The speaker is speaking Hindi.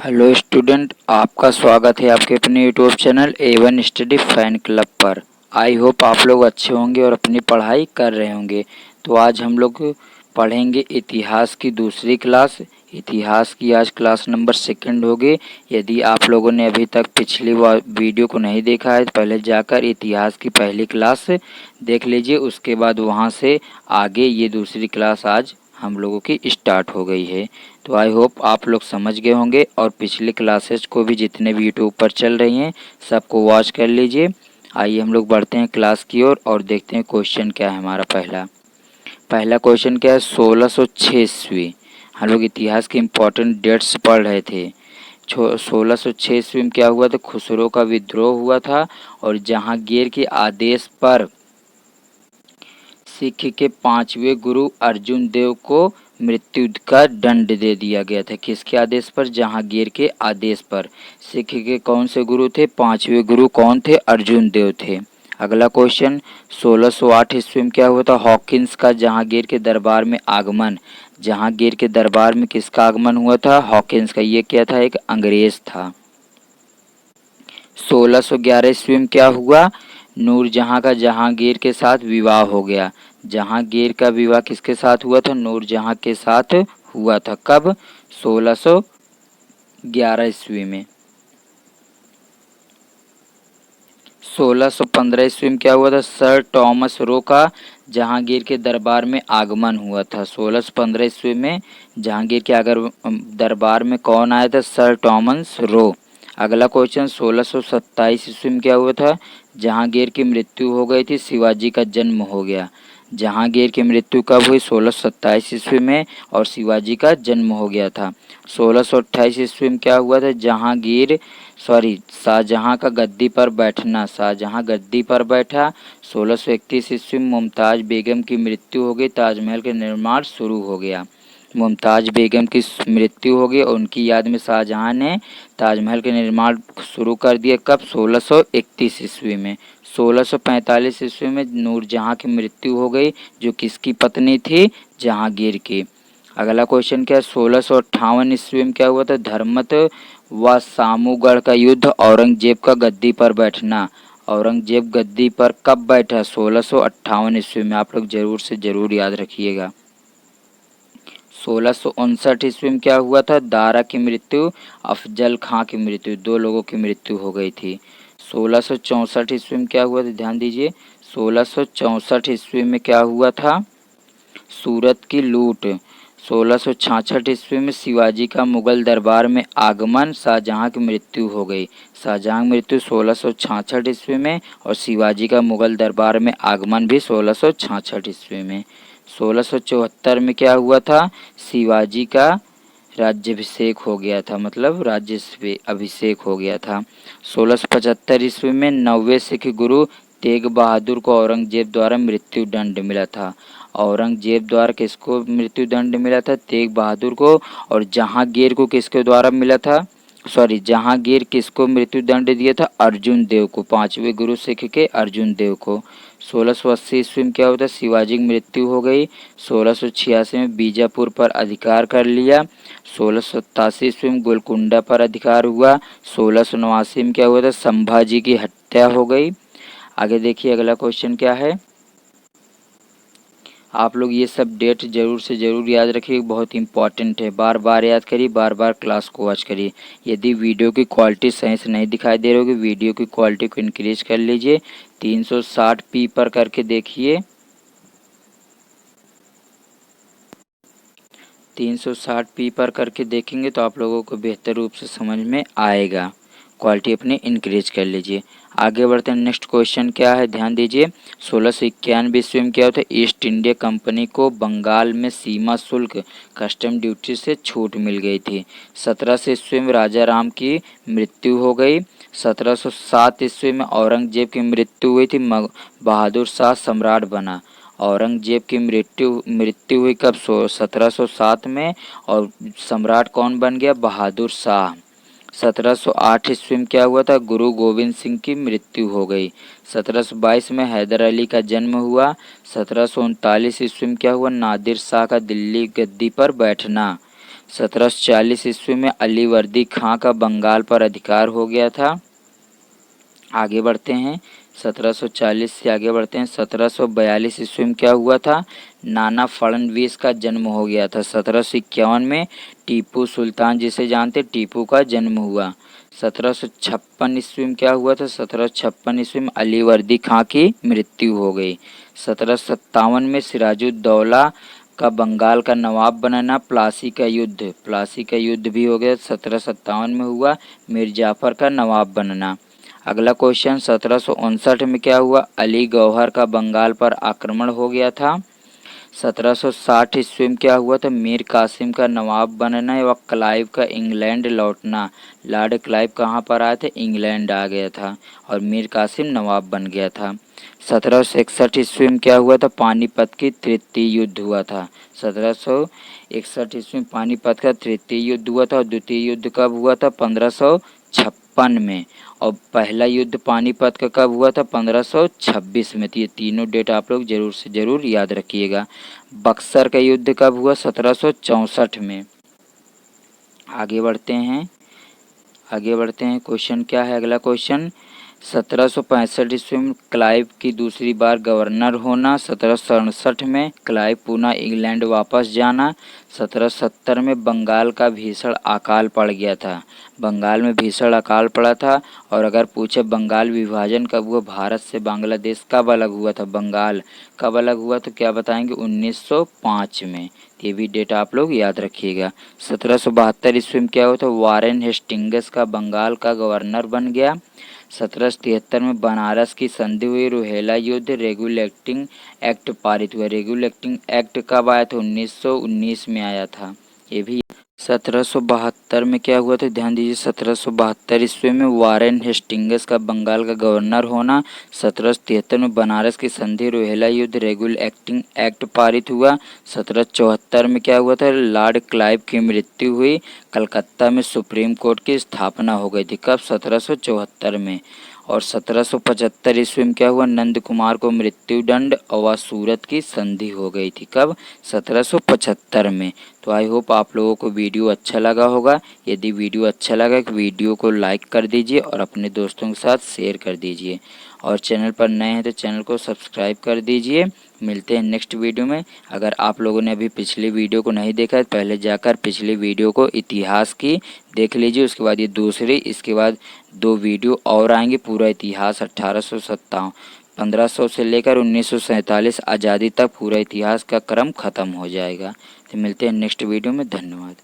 हेलो स्टूडेंट, आपका स्वागत है आपके अपने YouTube channel A1 study fan club पर। आई होप आप लोग अच्छे होंगे और अपनी पढ़ाई कर रहे होंगे। तो आज हम लोग पढ़ेंगे इतिहास की दूसरी क्लास। इतिहास की आज क्लास नंबर 2 होगी। यदि आप लोगों ने अभी तक पिछली वीडियो को नहीं देखा है तो पहले जाकर इतिहास की पहली क्लास देख लीजिए, उसके बाद वहां से आगे ये दूसरी क्लास आज हम लोगों की स्टार्ट हो गई है। तो आई होप आप लोग समझ गए होंगे और पिछले क्लासेस को भी जितने भी यूट्यूब पर चल रही हैं सबको वॉच कर लीजिए। आइए हम लोग बढ़ते हैं क्लास की ओर और देखते हैं क्वेश्चन क्या है हमारा। पहला क्वेश्चन क्या है, 1606 ईस्वी। हम लोग इतिहास के इम्पोर्टेंट डेट्स पढ़ रहे थे। 1606 ईस्वी में क्या हुआ था, खुसरो का विद्रोह हुआ था और जहांगीर के आदेश पर सिख के 5वें गुरु अर्जुन देव को मृत्यु का दंड दे दिया गया था। किसके आदेश पर? जहांगीर के आदेश पर। सिख के कौन से गुरु थे? 5वें गुरु कौन थे? अर्जुन देव थे। अगला क्वेश्चन, 1608 ईस्वी में क्या हुआ था, हॉकिंस का जहांगीर के दरबार में आगमन। जहांगीर के दरबार में किसका आगमन हुआ था? हॉकिंस का। ये क्या था? एक अंग्रेज था। 1611 ईस्वी में क्या हुआ, नूरजहां का जहांगीर के साथ विवाह हो गया। जहांगीर का विवाह किसके साथ हुआ था? नूरजहां के साथ हुआ था। कब? 1611 ईस्वी में। 1615 ईस्वी में क्या हुआ था, सर टॉमस रो का जहांगीर के दरबार में आगमन हुआ था। 1615 ईस्वी में जहांगीर के दरबार में कौन आया था? Sir Thomas Roe. अगला क्वेश्चन, 1627 ईस्वी में क्या हुआ था, जहांगीर की मृत्यु हो गई थी, शिवाजी का जन्म हो गया। जहांगीर की मृत्यु कब हुई? 1627 ईस्वी में और शिवाजी का जन्म हो गया था। 1628 ईस्वी में क्या हुआ था, शाहजहां का गद्दी पर बैठना। शाहजहां गद्दी पर बैठा। 1631 ईस्वी में मुमताज बेगम की मृत्यु हो गई, ताजमहल के निर्माण शुरू हो गया। मुमताज बेगम की मृत्यु हो गई और उनकी याद में शाहजहां ने ताजमहल के निर्माण शुरू कर दिया। कब? 1631 ईस्वी में। 1645 ईस्वी में नूरजहां की मृत्यु हो गई, जो किसकी पत्नी थी? जहांगीर की। अगला क्वेश्चन क्या है, 1658 ईस्वी में क्या हुआ था, धर्मत व सामूगढ़ का युद्ध, औरंगजेब का गद्दी पर बैठना। औरंगजेब गद्दी पर कब बैठा? 1658 ईस्वी में। आप लोग जरूर से जरूर याद रखिएगा। 1659 ईस्वी में क्या हुआ था, दारा की मृत्यु, अफजल खां की मृत्यु। 2 लोगों की मृत्यु हो गई थी। 1664 ईस्वी में क्या हुआ था, ध्यान दीजिए। 1664 ईस्वी में क्या हुआ था, सूरत की लूट। 1666 ईस्वी में शिवाजी का मुगल दरबार में आगमन, शाहजहां की मृत्यु हो गई। शाहजहां की मृत्यु 1666 ईस्वी में और शिवाजी का मुगल दरबार में आगमन भी 1666 ईस्वी में। 1674 में क्या हुआ था, शिवाजी का राज्याभिषेक हो गया था, मतलब राज्य अभिषेक हो गया था। 1675 ईस्वी में 90वें सिख गुरु तेग बहादुर को औरंगजेब द्वारा मृत्यु दंड मिला था। औरंगजेब द्वारा किसको मृत्यु दंड मिला था? तेग बहादुर को। और जहांगीर को किसके द्वारा मिला था? जहांगीर किसको मृत्यु दंड दिया था? अर्जुन देव को, 5वें गुरु सिख के अर्जुन देव को। 1680 ईस्वी में क्या होता है, शिवाजी की मृत्यु हो गई। 1686 में बीजापुर पर अधिकार कर लिया। 1687 ईस्वी में गोलकुंडा पर अधिकार हुआ। 1689 में क्या हुआ था, संभाजी की हत्या हो गई। आगे देखिए अगला क्वेश्चन क्या है। आप लोग ये सब डेट जरूर से जरूर याद रखिए, बहुत इंपॉर्टेंट है। बार बार याद करिए, बार बार क्लास को वॉच करिए। यदि वीडियो की क्वालिटी सही से नहीं दिखाई दे रही होगी, वीडियो की क्वालिटी को इंक्रीज कर लीजिए। 360p पर करके देखिए। 360p पर करके देखेंगे तो आप लोगों को बेहतर रूप से समझ में आएगा। क्वालिटी अपनी इंक्रीज कर लीजिए। आगे बढ़ते हैं, नेक्स्ट क्वेश्चन क्या है, ध्यान दीजिए। 1691 ईस्वी में क्या होता है, ईस्ट इंडिया कंपनी को बंगाल में सीमा शुल्क कस्टम ड्यूटी से छूट मिल गई थी। 1700 ईस्वी में राजा राम की मृत्यु हो गई। 1707 ईस्वी में औरंगजेब की मृत्यु हुई थी, बहादुर शाह सम्राट बना। औरंगजेब की मृत्यु हुई कब? 1707 में। और सम्राट कौन बन गया? बहादुर शाह। 1708 ईस्वी में क्या हुआ था, गुरु गोविंद सिंह की मृत्यु हो गई। 1722 में हैदर अली का जन्म हुआ। 1739 ईस्वी में क्या हुआ, नादिर शाह का दिल्ली गद्दी पर बैठना। 1740 ईस्वी में अली वर्दी खां का बंगाल पर अधिकार हो गया था। आगे बढ़ते हैं, 1740 से आगे बढ़ते हैं। 1742 ईस्वी में क्या हुआ था, नाना फडणवीस का जन्म हो गया था। 1751 में टीपू सुल्तान जिसे जानते टीपू का जन्म हुआ। 1756 ईस्वी में क्या हुआ था, 1756 ईस्वी में अली वर्दी खां की मृत्यु हो गई। 1757 में सिराजुद्दौला का बंगाल का नवाब बनना, प्लासी का युद्ध भी हो गया, 1757 में हुआ। मीर जाफर का नवाब बनना। अगला क्वेश्चन, 1759 में क्या हुआ, अली गौहर का बंगाल पर आक्रमण हो गया था। 1760 ईस्वी में क्या हुआ था, मीर कासिम का नवाब बनना व क्लाइव का इंग्लैंड लौटना। लॉर्ड क्लाइव कहाँ पर आए थे, इंग्लैंड आ गया था और मीर कासिम नवाब बन गया था। 1761 ईस्वी में क्या हुआ था, पानीपत की तृतीय युद्ध हुआ था। 1761 ईस्वी में पानीपत का तृतीय युद्ध हुआ था और द्वितीय युद्ध कब हुआ था, 1556 में। और पहला युद्ध पानीपत का कब हुआ था, 1526 में। तो ये तीनों डेट आप लोग जरूर से जरूर याद रखिएगा। बक्सर का युद्ध कब हुआ, 1764 में। आगे बढ़ते हैं, क्वेश्चन क्या है अगला क्वेश्चन, 1765 ईस्वी में क्लाइव की दूसरी बार गवर्नर होना। 1767 में क्लाइव पुनः इंग्लैंड वापस जाना। 1770 में बंगाल का भीषण अकाल पड़ गया था। बंगाल में भीषण अकाल पड़ा था। और अगर पूछे बंगाल विभाजन कब हुआ, भारत से बांग्लादेश कब अलग हुआ था, बंगाल कब अलग हुआ, तो क्या बताएंगे, 1905 में। ये भी डेट आप लोग याद रखिएगा। 1772 ईस्वी में क्या हुआ था, वारेन हेस्टिंग्स का बंगाल का गवर्नर बन गया। 1773 में बनारस की संधि हुई, रुहेला युद्ध, रेगुलेटिंग एक्ट पारित हुआ। रेगुलेटिंग एक्ट कब आया था, 1919 में आया था। ये भी 1772 में क्या हुआ था, ध्यान दीजिए, 1772 ईस्वी में वारेन हेस्टिंग्स का बंगाल का गवर्नर होना। 1773 में बनारस की संधि, रुहेला युद्ध, रेगुलेटिंग एक्ट पारित हुआ। 1774 में क्या हुआ था, लॉर्ड क्लाइव की मृत्यु हुई। कलकत्ता में सुप्रीम कोर्ट की स्थापना हो गई थी, कब, 1774 में। और 1775 ईस्वी में क्या हुआ, नंद कुमार को मृत्युदंड और सूरत की संधि हो गई थी, कब, 1775 में। तो आई होप आप लोगों को वीडियो अच्छा लगा होगा। यदि वीडियो अच्छा लगा तो वीडियो को लाइक कर दीजिए और अपने दोस्तों के साथ शेयर कर दीजिए। और चैनल पर नए हैं तो चैनल को सब्सक्राइब कर दीजिए। मिलते हैं नेक्स्ट वीडियो में। अगर आप लोगों ने अभी पिछली वीडियो को नहीं देखा है, पहले जाकर पिछली वीडियो को इतिहास की देख लीजिए। उसके बाद ये दूसरी, इसके बाद 2 वीडियो और आएंगे, पूरा इतिहास 1500 से लेकर 1947 आज़ादी तक पूरा इतिहास का क्रम ख़त्म हो जाएगा। तो मिलते हैं नेक्स्ट वीडियो में, धन्यवाद।